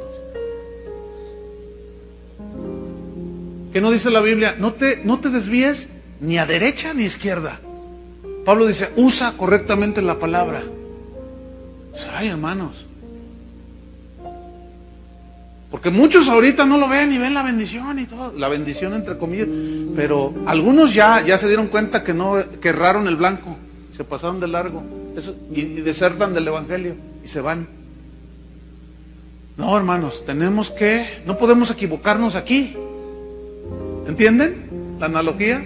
¿Qué no dice la Biblia? No te desvíes ni a derecha ni a izquierda. Pablo dice, usa correctamente la palabra. Pues, ay, hermanos, porque muchos ahorita no lo ven y ven la bendición y todo, la bendición entre comillas, pero algunos ya se dieron cuenta que erraron el blanco, se pasaron de largo eso, y desertan del evangelio y se van. No, hermanos, no podemos equivocarnos aquí. ¿Entienden la analogía?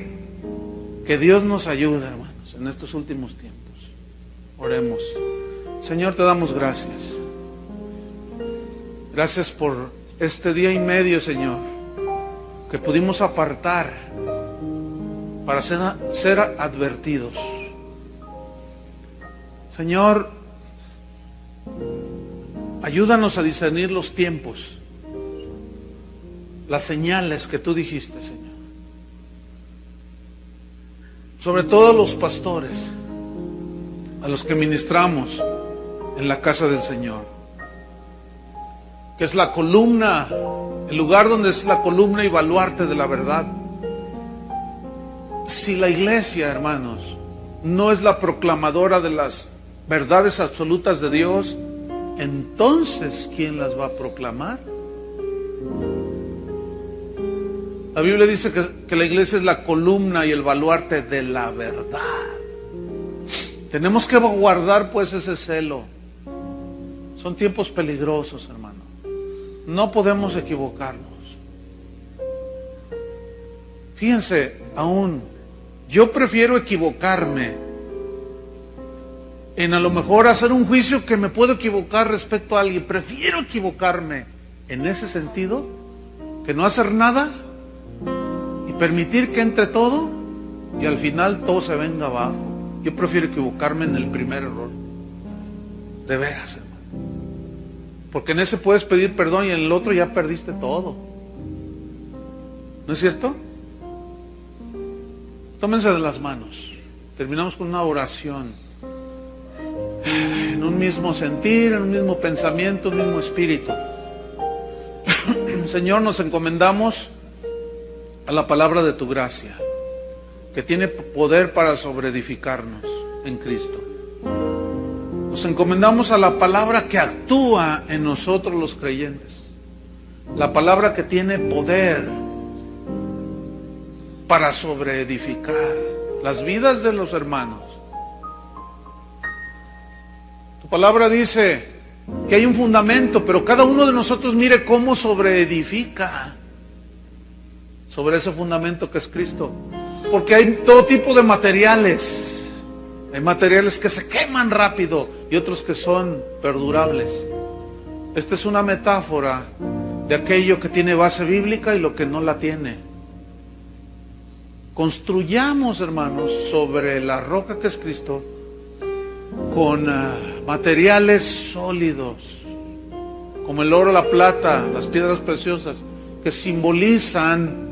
Que Dios nos ayude, hermanos, en estos últimos tiempos. Oremos. Señor, te damos gracias. Gracias por este día y medio, Señor, que pudimos apartar para ser advertidos. Señor, ayúdanos a discernir los tiempos, las señales que tú dijiste, Señor. Sobre todo los pastores, a los que ministramos en la casa del Señor, que es la columna, el lugar donde es la columna y baluarte de la verdad. Si la iglesia, hermanos, no es la proclamadora de las verdades absolutas de Dios, entonces, ¿quién las va a proclamar? La Biblia dice que la iglesia es la columna y el baluarte de la verdad. Tenemos que guardar pues ese celo. Son tiempos peligrosos, hermano. No podemos equivocarnos. Fíjense, aún, yo prefiero equivocarme en a lo mejor hacer un juicio que me puedo equivocar respecto a alguien. Prefiero equivocarme en ese sentido que no hacer nada y permitir que entre todo y al final todo se venga abajo. Yo prefiero equivocarme en el primer error. De veras, hermano. Porque en ese puedes pedir perdón y en el otro ya perdiste todo. ¿No es cierto? Tómense de las manos. Terminamos con una oración. En un mismo sentir, en un mismo pensamiento, un mismo espíritu. Señor, nos encomendamos a la palabra de tu gracia, que tiene poder para sobreedificarnos en Cristo. Nos encomendamos a la palabra que actúa en nosotros los creyentes. La palabra que tiene poder para sobreedificar las vidas de los hermanos. Tu palabra dice que hay un fundamento, pero cada uno de nosotros mire cómo sobreedifica sobre ese fundamento que es Cristo. Porque hay todo tipo de materiales. Hay materiales que se queman rápido y otros que son perdurables. Esta es una metáfora de aquello que tiene base bíblica y lo que no la tiene. Construyamos, hermanos, sobre la roca que es Cristo, con materiales sólidos, como el oro, la plata, las piedras preciosas, que simbolizan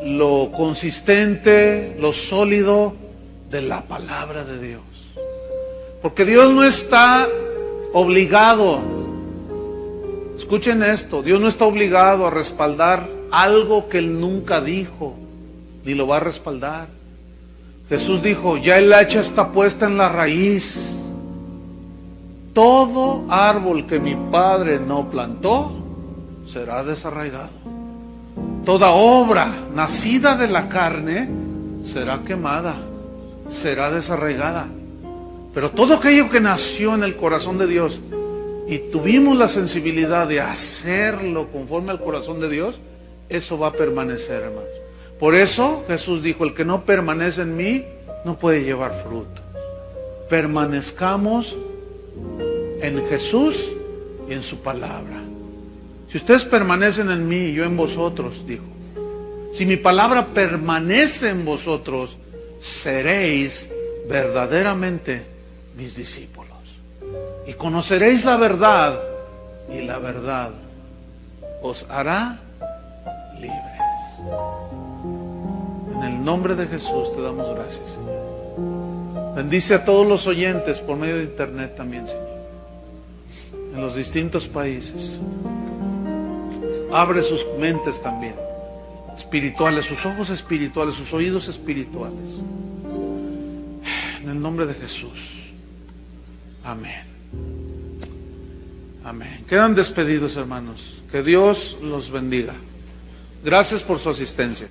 lo consistente, lo sólido de la palabra de Dios. Porque Dios no está obligado, escuchen esto, Dios no está obligado a respaldar algo que Él nunca dijo, ni lo va a respaldar. Jesús dijo, ya el hacha está puesta en la raíz. Todo árbol que mi Padre no plantó será desarraigado. Toda obra nacida de la carne será quemada, será desarraigada. Pero todo aquello que nació en el corazón de Dios y tuvimos la sensibilidad de hacerlo conforme al corazón de Dios, eso va a permanecer, hermanos. Por eso Jesús dijo, el que no permanece en mí no puede llevar fruto. Permanezcamos en Jesús y en su palabra. Si ustedes permanecen en mí y yo en vosotros, dijo, si mi palabra permanece en vosotros, seréis verdaderamente mis discípulos. Y conoceréis la verdad, y la verdad os hará libres. En el nombre de Jesús te damos gracias, Señor. Bendice a todos los oyentes por medio de internet también, Señor, en los distintos países. Abre sus mentes también, espirituales, sus ojos espirituales, sus oídos espirituales. En el nombre de Jesús. Amén. Amén. Quedan despedidos, hermanos. Que Dios los bendiga. Gracias por su asistencia.